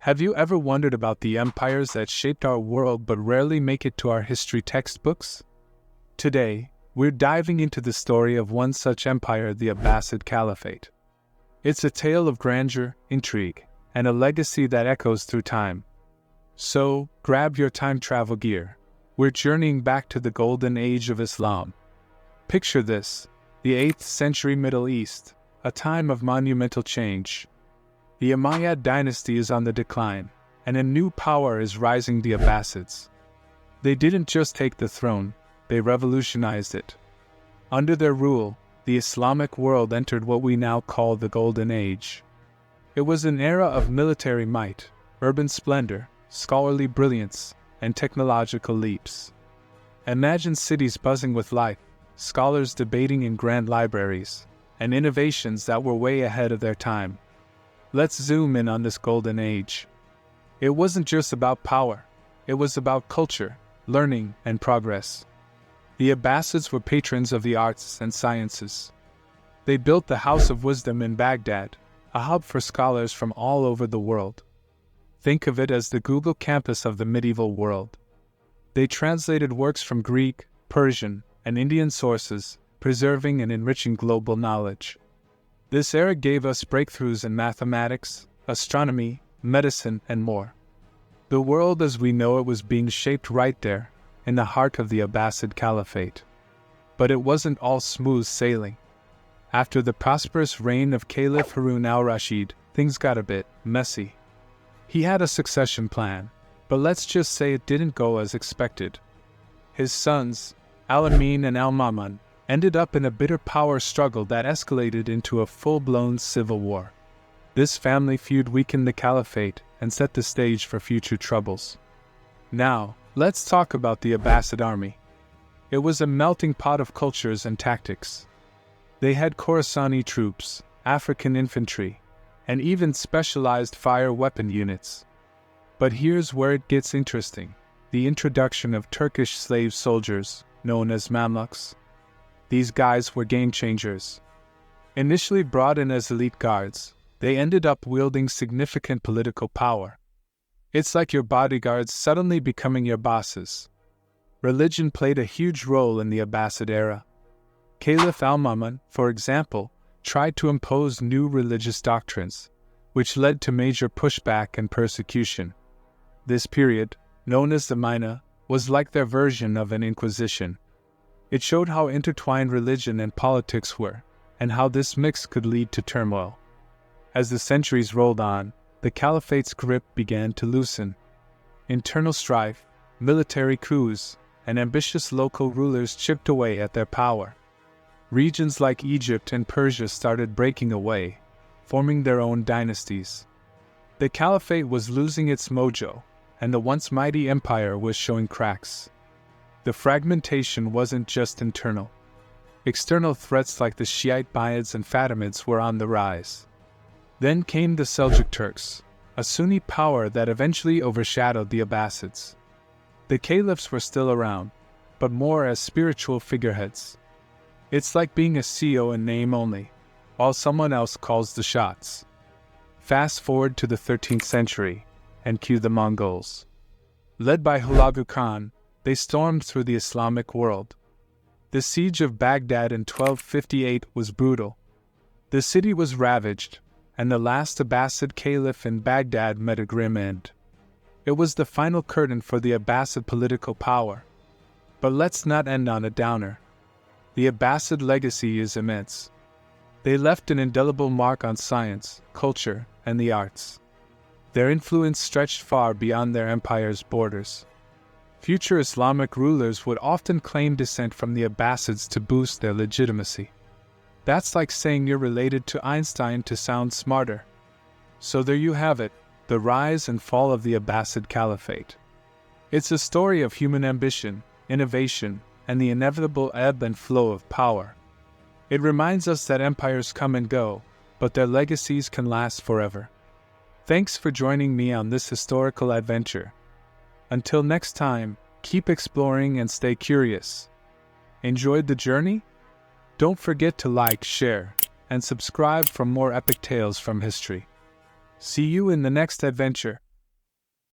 Have you ever wondered about the empires that shaped our world but rarely make it to our history textbooks? Today, we're diving into the story of one such empire, the Abbasid Caliphate. It's a tale of grandeur, intrigue, and a legacy that echoes through time. So, grab your time travel gear. We're journeying back to the golden age of Islam. Picture this, the 8th century Middle East, a time of monumental change. The Umayyad dynasty is on the decline, and a new power is rising, the Abbasids. They didn't just take the throne, they revolutionized it. Under their rule, the Islamic world entered what we now call the Golden Age. It was an era of military might, urban splendor, scholarly brilliance, and technological leaps. Imagine cities buzzing with life, scholars debating in grand libraries, and innovations that were way ahead of their time. Let's zoom in on this golden age. It wasn't just about power, it was about culture, learning, and progress. The Abbasids were patrons of the arts and sciences. They built the House of Wisdom in Baghdad, a hub for scholars from all over the world. Think of it as the Google campus of the medieval world. They translated works from Greek, Persian, and Indian sources, preserving and enriching global knowledge. This era gave us breakthroughs in mathematics, astronomy, medicine, and more. The world as we know it was being shaped right there, in the heart of the Abbasid Caliphate. But it wasn't all smooth sailing. After the prosperous reign of Caliph Harun al-Rashid, things got a bit messy. He had a succession plan, but let's just say it didn't go as expected. His sons, Al-Amin and Al-Mamun, ended up in a bitter power struggle that escalated into a full-blown civil war. This family feud weakened the caliphate and set the stage for future troubles. Now, let's talk about the Abbasid army. It was a melting pot of cultures and tactics. They had Khorasani troops, African infantry, and even specialized fire weapon units. But here's where it gets interesting: the introduction of Turkish slave soldiers, known as Mamluks. These guys were game changers. Initially brought in as elite guards, they ended up wielding significant political power. It's like your bodyguards suddenly becoming your bosses. Religion played a huge role in the Abbasid era. Caliph al-Mamun, for example, tried to impose new religious doctrines, which led to major pushback and persecution. This period, known as the Mina, was like their version of an inquisition. It showed how intertwined religion and politics were, and how this mix could lead to turmoil. As the centuries rolled on, the caliphate's grip began to loosen. Internal strife, military coups, and ambitious local rulers chipped away at their power. Regions like Egypt and Persia started breaking away, forming their own dynasties. The caliphate was losing its mojo, and the once mighty empire was showing cracks. The fragmentation wasn't just internal. External threats like the Shiite Buyids and Fatimids were on the rise. Then came the Seljuk Turks, a Sunni power that eventually overshadowed the Abbasids. The caliphs were still around, but more as spiritual figureheads. It's like being a CEO in name only, while someone else calls the shots. Fast forward to the 13th century, and cue the Mongols. Led by Hulagu Khan, they stormed through the Islamic world. The siege of Baghdad in 1258 was brutal. The city was ravaged, and the last Abbasid caliph in Baghdad met a grim end. It was the final curtain for the Abbasid political power. But let's not end on a downer. The Abbasid legacy is immense. They left an indelible mark on science, culture, and the arts. Their influence stretched far beyond their empire's borders. Future Islamic rulers would often claim descent from the Abbasids to boost their legitimacy. That's like saying you're related to Einstein to sound smarter. So there you have it, the rise and fall of the Abbasid Caliphate. It's a story of human ambition, innovation, and the inevitable ebb and flow of power. It reminds us that empires come and go, but their legacies can last forever. Thanks for joining me on this historical adventure. Until next time, keep exploring and stay curious. Enjoyed the journey? Don't forget to like, share, and subscribe for more epic tales from history. See you in the next adventure.